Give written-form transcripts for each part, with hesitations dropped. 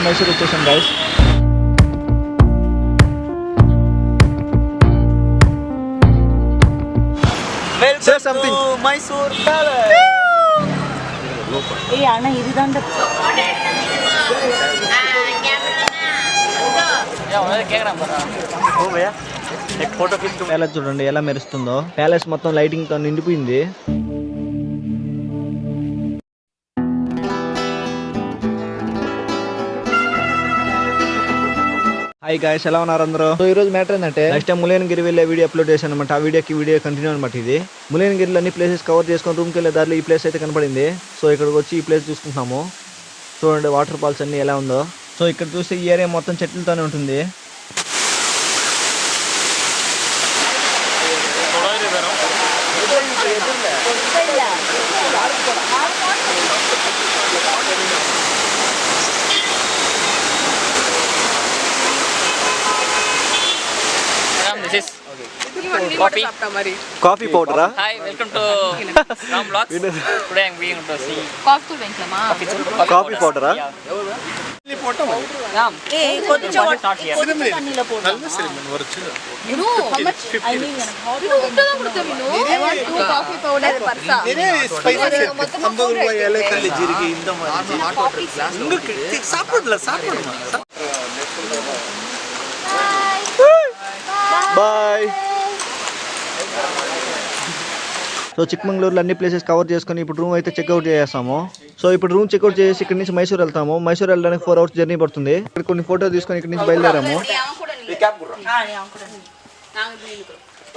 మైసూర్ వచ్చేసాం guys. Say something. Mysore Palace. Hey, Anna, this is on the. Palace చూడండి ఎలా మెరుస్తుందో. Palace మొత్తం lighting తో నిండిపోయింది. హాయ్ గాయ్స్, ఎలా ఉన్నారు అందరూ? సో ఈ రోజు మ్యాటర్ ఏంటంటే నెక్స్ట్ టైం ములేనగిరి వెళ్ళే వీడియో అప్లోడ్ చేశాను అనమాట. ఆ వీడియో కంటిన్యూ అనమాట. ఇది ములేనగిరిలో అన్ని ప్లేసెస్ కవర్ చేసుకొని రూమ్కి వెళ్ళే దారిలో ఈ ప్లేస్ అయితే కనపడింది. సో ఇక్కడికి వచ్చి ఈ ప్లేస్ చూసుకుంటున్నాము. చూడండి వాటర్ ఫాల్స్ అన్ని ఎలా ఉందో. సో ఇక్కడ చూస్తే ఈ ఏరియా మొత్తం చెట్లతోనే ఉంటుంది. This is coffee powder. Hi, welcome to Ram Vlogs. Today I'm going to see coffee powder. Ram. Hey, bye. So చిక్మంగళూరులో అన్ని ప్లేసెస్ కవర్ చేసుకొని ఇప్పుడు రూమ్ అయితే చెక్అవుట్ చేస్తాము. సో ఇప్పుడు రూమ్ చెక్అవుట్ చేసి ఇక్కడ నుంచి మైసూర్ వెళ్తాము. మైసూర్ వెళ్ళడానికి 4 hours జర్నీ పడుతుంది. ఇక్కడ కొన్ని ఫోటో తీసుకొని ఇక్కడ నుంచి బయలుదేరాము.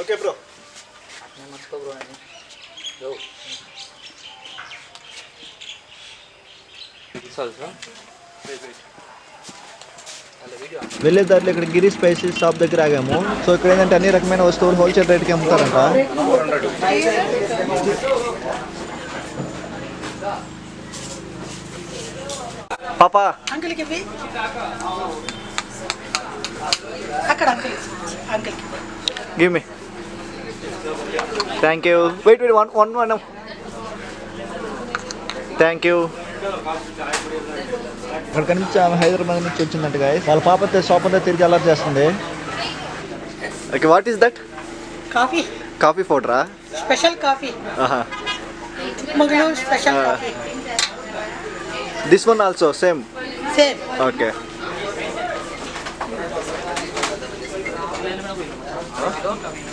Okay bro. వెళ్ళే దారిలో ఇక్కడ గిరి స్పైసెస్ షాప్ దగ్గర ఆగాము. సో ఇక్కడ ఏంటంటే అన్ని రకమైన వస్తువులు హోల్సేల్ రేట్కి అమ్ముతారంట. పాపా give me. Thank you. Wait one thank you. ఇక్కడ కనిపించి ఆమె హైదరాబాద్ నుంచి వచ్చిందంట గాయ్స్. వాళ్ళ పాప షాప్ అంతా తిరిగి అలర్ట్ చేస్తుంది. Okay, what is that? Coffee పౌడరా? Special coffee. Mangaluru special coffee. This one also same. Okay.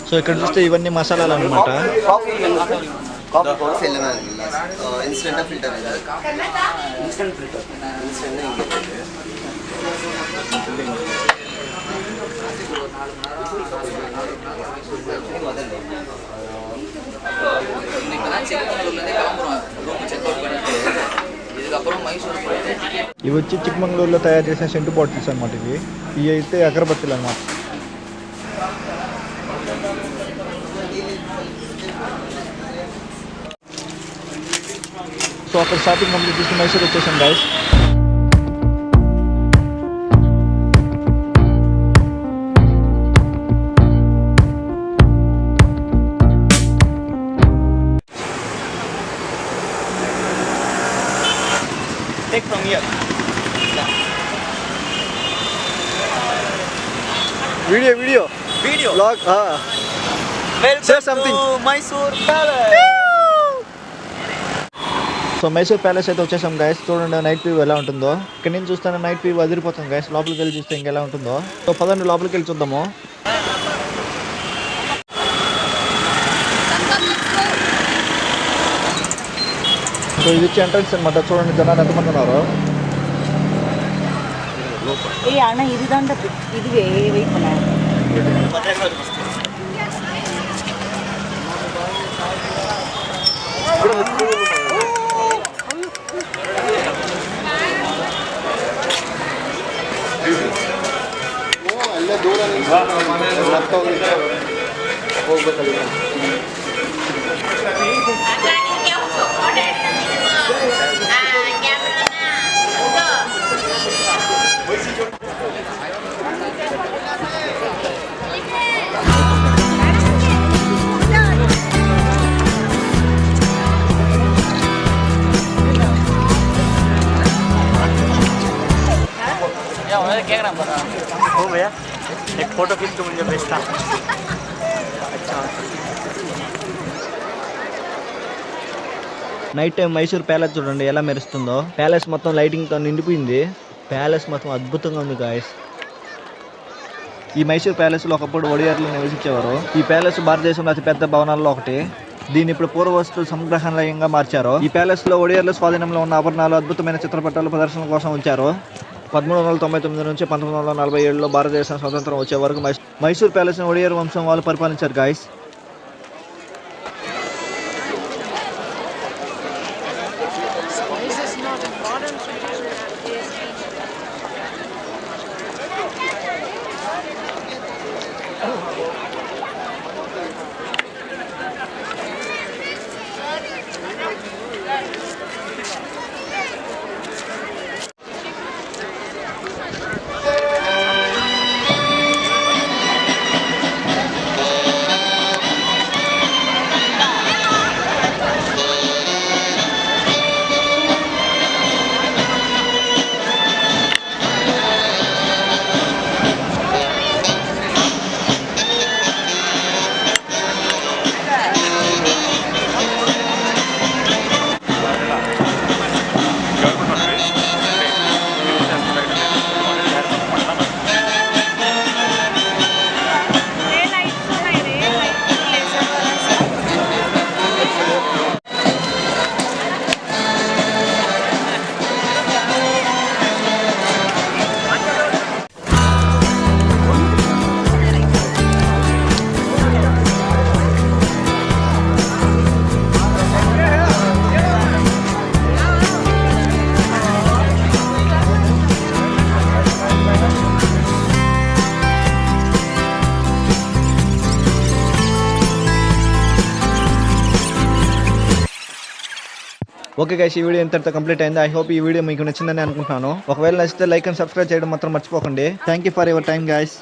So ఇక్కడ చూస్తే ఇవన్నీ మసాలాలు అన్నమాట. ఇవి వచ్చి చిక్మంగళూరులో తయారు చేసిన సెంటు బాటిల్స్ అనమాట. ఇవి అయితే అగరబత్తులు అనమాట. సో అక్కడ షాపింగ్ కంప్లీట్ చేసి మైసూర్ వచ్చేసాం guys. Take from here. Video. Vlog. Welcome Say something. to Mysore Palace. So Mysore palace అయితే వచ్చేసాం గైస్. చూడండి నైట్ వ్యూ ఎలా ఉంటుందో. ఇక్కడ నుంచి చూస్తాను నైట్ వ్యూ అదిరిపోతుంది గైస్. లోపలికి వెళ్ళి చూస్తే ఇంకెలా ఉంటుందో. సో పదండి లోపలికి వెళ్ళి చూద్దాము. సో ఇది వచ్చి ఎంట్రన్స్ అనమాట. చూడండి జనాలు ఎంతమంది ఉన్నారు. Hey, Anna, this is on the. This is wait for now. क्या करना पड़ा हो भैया एक फोटो खींच के मुझे भेजना నైట్ టైం మైసూర్ ప్యాలెస్ చూడండి ఎలా మెరుస్తుందో. ప్యాలెస్ మొత్తం లైటింగ్ తో నిండిపోయింది. ప్యాలెస్ మొత్తం అద్భుతంగా ఉంది గాయస్. ఈ మైసూర్ ప్యాలెస్ లో ఒకప్పుడు ఒడియార్లు నివసించేవారు. ఈ ప్యాలెస్ భారతదేశంలో అతి పెద్ద భవనాల్లో ఒకటి. దీన్ని ఇప్పుడు పూర్వవస్తు సంగ్రహాలయంగా మార్చారు. ఈ ప్యాలెస్ లో ఒడియార్ల స్వాధీనంలో ఉన్న ఆభరణాలు, అద్భుతమైన చిత్రపటాలు ప్రదర్శన కోసం ఉంచారు. 1399 నుంచి 1947లో భారతదేశం స్వతంత్రం వచ్చే వరకు మైసూర్ ప్యాలెస్ ని ఒడియార్ వంశం వాళ్ళు పరిపాలించారు గాయస్. ఓకే గైస్, ఈ వీడియో ఇంతటితో కంప్లీట్ అయింది. ఐ హోప్ ఈ వీడియో మీకు నచ్చిందని అనుకుంటున్నాను. ఒకవేళ నచ్చితే లైక్ అండ్ సబ్స్క్రైబ్ చేయడం మాత్రం మర్చిపోకండి. Thank you for your time guys.